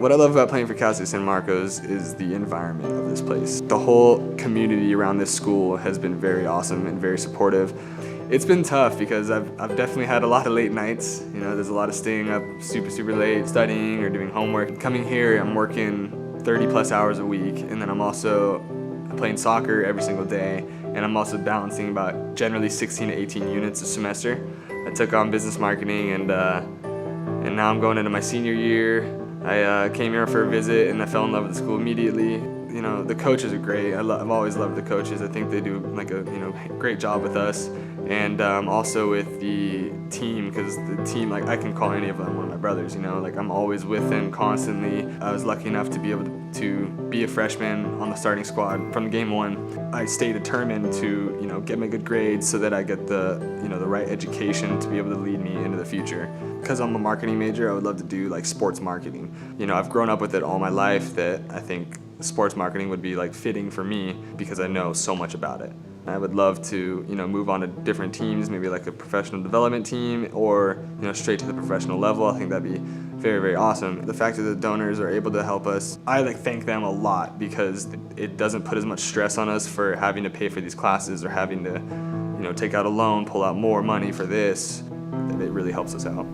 What I love about playing for Cal State San Marcos is the environment of this place. The whole community around this school has been very awesome and very supportive. It's been tough because I've definitely had a lot of late nights. You know, there's a lot of staying up super late, studying or doing homework. Coming here, I'm working 30 plus hours a week, and then I'm also playing soccer every single day, and I'm also balancing about generally 16 to 18 units a semester. I took on business marketing, and now I'm going into my senior year. I came here for a visit and I fell in love with the school immediately. You know, the coaches are great. I've always loved the coaches. I think they do like a great job with us, and also with the team, because the team, like, I can call any of them one of my brothers. You know, like, I'm always with them constantly. I was lucky enough to be able to be a freshman on the starting squad from game one. I stay determined to get my good grades so that I get the the right education to be able to lead me into the future. Because I'm a marketing major, I would love to do like sports marketing. You know, I've grown up with it all my life, that I think sports marketing would be like fitting for me because I know so much about it. I would love to move on to different teams, maybe like a professional development team, or straight to the professional level. I think that'd be very awesome. The fact that the donors are able to help us, I thank them a lot, because it doesn't put as much stress on us for having to pay for these classes or having to take out a loan, pull out more money for this. It really helps us out.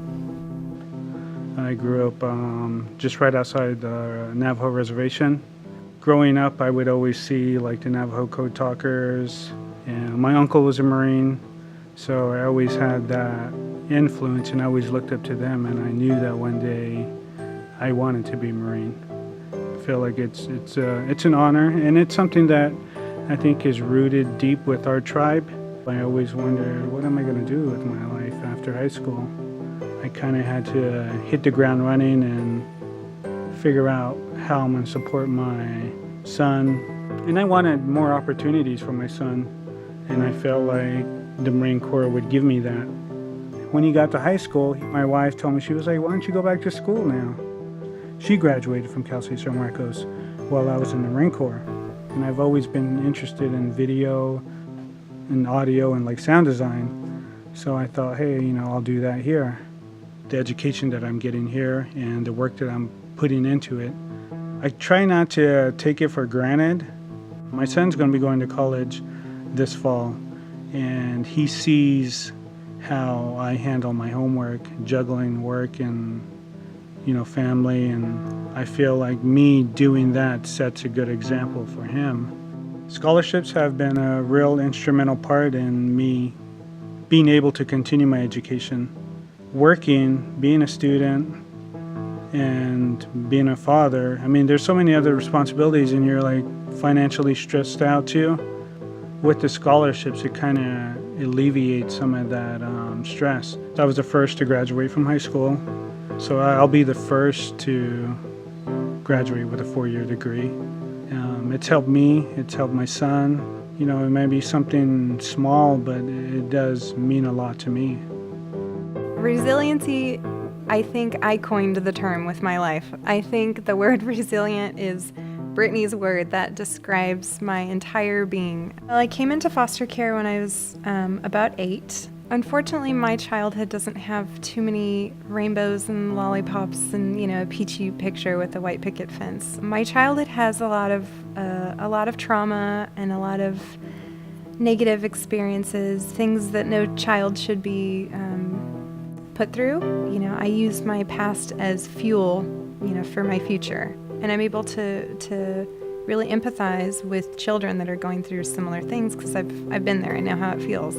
I grew up just right outside the Navajo reservation. Growing up, I would always see like the Navajo code talkers, and my uncle was a Marine, so I always had that influence, and I always looked up to them, and I knew that one day I wanted to be Marine. I feel like it's an honor, and it's something that I think is rooted deep with our tribe. I always wondered, what am I going to do with my life after high school? I kind of had to hit the ground running and figure out how I'm going to support my son. And I wanted more opportunities for my son, and I felt like the Marine Corps would give me that. When he got to high school, my wife told me, she was like, why don't you go back to school now? She graduated from Cal State San Marcos while I was in the Marine Corps. And I've always been interested in video and audio and like sound design. So I thought, hey, I'll do that here. The education that I'm getting here and the work that I'm putting into it, I try not to take it for granted. My son's going to be going to college this fall, and he sees how I handle my homework, juggling work and family, and I feel like me doing that sets a good example for him. Scholarships have been a real instrumental part in me being able to continue my education. Working, being a student, and being a father, there's so many other responsibilities, and you're like financially stressed out too. With the scholarships, it kind of alleviates some of that stress. I was the first to graduate from high school, so I'll be the first to graduate with a 4-year degree. It's helped me, it's helped my son. It may be something small, but it does mean a lot to me. Resiliency, I think I coined the term with my life. I think the word resilient is Brittany's word that describes my entire being. I came into foster care when I was about 8. Unfortunately, my childhood doesn't have too many rainbows and lollipops and a peachy picture with a white picket fence. My childhood has a lot of trauma and a lot of negative experiences, things that no child should be put through. I use my past as fuel, for my future, and I'm able to really empathize with children that are going through similar things, because I've been there. I know how it feels.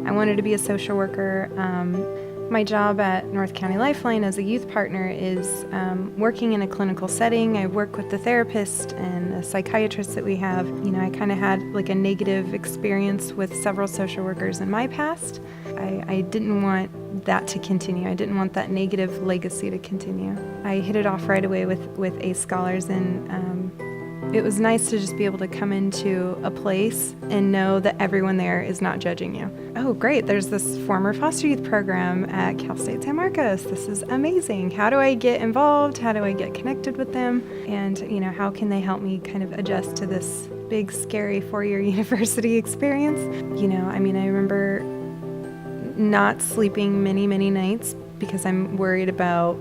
I wanted to be a social worker. My job at North County Lifeline as a youth partner is working in a clinical setting. I work with the therapist and the psychiatrist that we have. I kind of had like a negative experience with several social workers in my past. I didn't want that to continue. I didn't want that negative legacy to continue. I hit it off right away with ACE Scholars, and it was nice to just be able to come into a place and know that everyone there is not judging you. Oh, great, there's this former foster youth program at Cal State San Marcos. This is amazing. How do I get involved? How do I get connected with them? And, how can they help me kind of adjust to this big, scary 4-year university experience? I remember not sleeping many nights because I'm worried about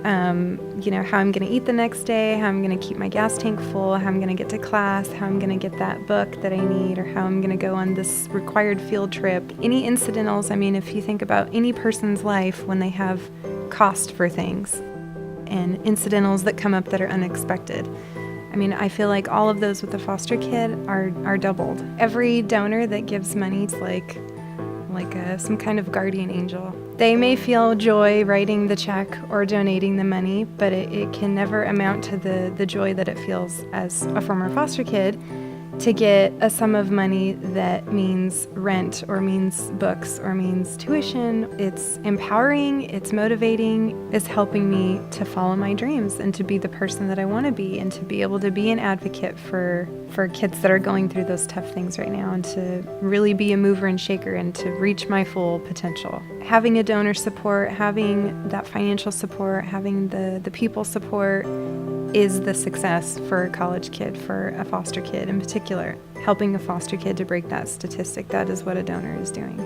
how I'm going to eat the next day, how I'm going to keep my gas tank full, how I'm going to get to class, how I'm going to get that book that I need, or how I'm going to go on this required field trip. Any incidentals, I mean, if you think about any person's life when they have cost for things and incidentals that come up that are unexpected. I mean, I feel like all of those with a foster kid are doubled. Every donor that gives money is like some kind of guardian angel. They may feel joy writing the check or donating the money, but it can never amount to the joy that it feels as a former foster kid to get a sum of money that means rent or means books or means tuition. It's empowering, it's motivating, it's helping me to follow my dreams and to be the person that I want to be and to be able to be an advocate for kids that are going through those tough things right now and to really be a mover and shaker and to reach my full potential. Having a donor support, having that financial support, having the people support is the success for a college kid, for a foster kid in particular. Helping a foster kid to break that statistic, that is what a donor is doing.